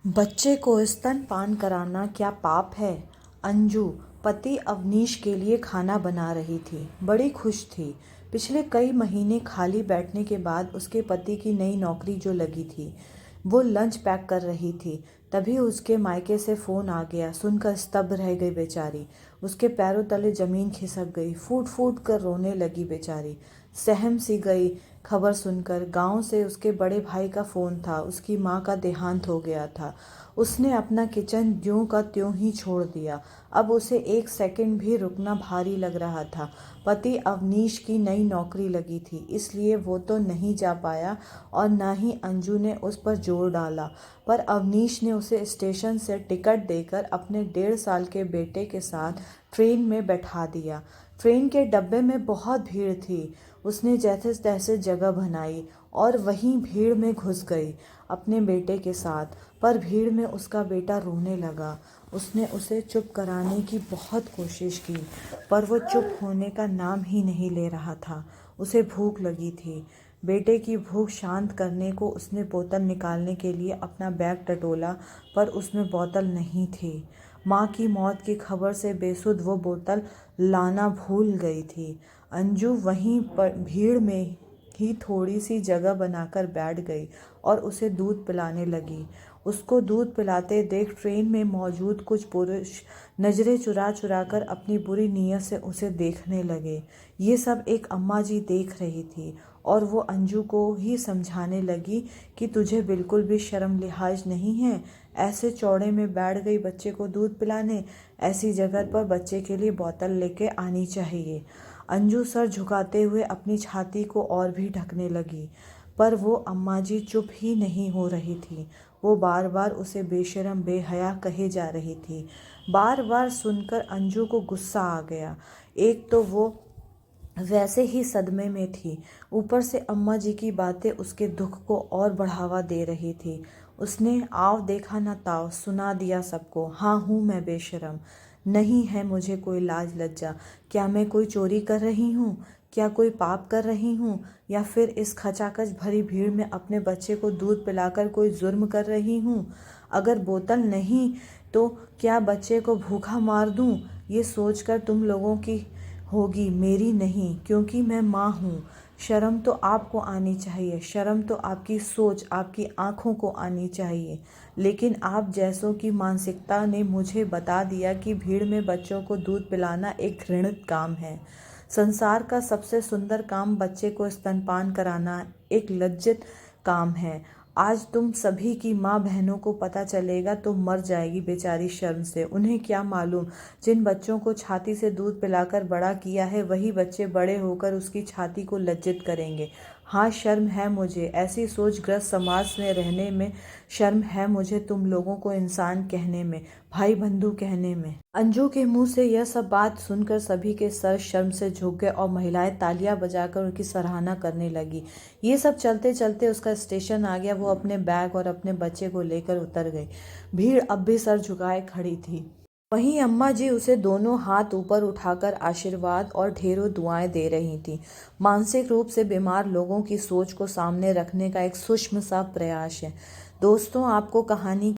बच्चे को स्तनपान कराना क्या पाप है? अंजू पति अवनीश के लिए खाना बना रही थी। बड़ी खुश थी। पिछले कई महीने खाली बैठने के बाद उसके पति की नई नौकरी जो लगी थी, वो लंच पैक कर रही थी। तभी उसके मायके से फ़ोन आ गया। सुनकर स्तब्ध रह गई बेचारी। उसके पैरों तले ज़मीन खिसक गई। फूट फूट कर रोने लगी बेचारी। सहम सी गई खबर सुनकर। गांव से उसके बड़े भाई का फ़ोन था। उसकी माँ का देहांत हो गया था। उसने अपना किचन ज्यों का त्यों ही छोड़ दिया। अब उसे एक सेकंड भी रुकना भारी लग रहा था। पति अवनीश की नई नौकरी लगी थी, इसलिए वो तो नहीं जा पाया और न ही अंजू ने उस पर जोर डाला। पर अवनीश ने उसे स्टेशन से टिकट देकर अपने 1.5 साल के बेटे के साथ ट्रेन में बैठा दिया। ट्रेन के डब्बे में बहुत भीड़ थी। उसने जैसे तैसे जगह बनाई और वहीं भीड़ में घुस गई अपने बेटे के साथ। पर भीड़ में उसका बेटा रोने लगा। उसने उसे चुप कराने की बहुत कोशिश की, पर वो चुप होने का नाम ही नहीं ले रहा था। उसे भूख लगी थी। बेटे की भूख शांत करने को उसने बोतल निकालने के लिए अपना बैग टटोला, पर उसमें बोतल नहीं थी। माँ की मौत की खबर से बेसुध वो बोतल लाना भूल गई थी। अंजू वहीं पर भीड़ में ही थोड़ी सी जगह बनाकर बैठ गई और उसे दूध पिलाने लगी। उसको दूध पिलाते देख ट्रेन में मौजूद कुछ पुरुष नजरें चुरा चुरा कर अपनी बुरी नीयत से उसे देखने लगे। ये सब एक अम्मा जी देख रही थी और वो अंजू को ही समझाने लगी कि तुझे बिल्कुल भी शर्म लिहाज नहीं है, ऐसे चौड़े में बैठ गई बच्चे को दूध पिलाने। ऐसी जगह पर बच्चे के लिए बोतल लेके आनी चाहिए। अंजू सर झुकाते हुए अपनी छाती को और भी ढकने लगी, पर वो अम्मा जी चुप ही नहीं हो रही थी। वो बार बार उसे बेशर्म बेहया कहे जा रही थी। बार बार सुनकर अंजू को गुस्सा आ गया। एक तो वो वैसे ही सदमे में थी, ऊपर से अम्मा जी की बातें उसके दुख को और बढ़ावा दे रही थी। उसने आव देखा न ताव सुना दिया सबको। हाँ हूँ मैं बेशर्म, नहीं है मुझे कोई लाज लज्जा। क्या मैं कोई चोरी कर रही हूँ? क्या कोई पाप कर रही हूँ? या फिर इस खचाखच भरी भीड़ में अपने बच्चे को दूध पिलाकर कोई जुर्म कर रही हूँ? अगर बोतल नहीं तो क्या बच्चे को भूखा मार दूँ? ये सोचकर तुम लोगों की होगी, मेरी नहीं, क्योंकि मैं माँ हूँ। शर्म तो आपको आनी चाहिए। शर्म तो आपकी सोच, आपकी आँखों को आनी चाहिए। लेकिन आप जैसों की मानसिकता ने मुझे बता दिया कि भीड़ में बच्चों को दूध पिलाना एक घृणित काम है। संसार का सबसे सुंदर काम बच्चे को स्तनपान कराना एक लज्जित काम है। आज तुम सभी की माँ बहनों को पता चलेगा तो मर जाएगी बेचारी शर्म से। उन्हें क्या मालूम, जिन बच्चों को छाती से दूध पिलाकर बड़ा किया है, वही बच्चे बड़े होकर उसकी छाती को लज्जित करेंगे। हाँ, शर्म है मुझे ऐसी सोचग्रस्त समाज में रहने में। शर्म है मुझे तुम लोगों को इंसान कहने में, भाई बंधु कहने में। अंजू के मुंह से यह सब बात सुनकर सभी के सर शर्म से झुक गए और महिलाएं तालियां बजाकर उनकी सराहना करने लगी। ये सब चलते चलते उसका स्टेशन आ गया। वो अपने बैग और अपने बच्चे को लेकर उतर गई। भीड़ अब भी सर झुकाए खड़ी थी। वहीं अम्मा जी उसे दोनों हाथ ऊपर उठाकर आशीर्वाद और ढेरों दुआएं दे रही थीं। मानसिक रूप से बीमार लोगों की सोच को सामने रखने का एक सूक्ष्म सा प्रयास है। दोस्तों, आपको कहानी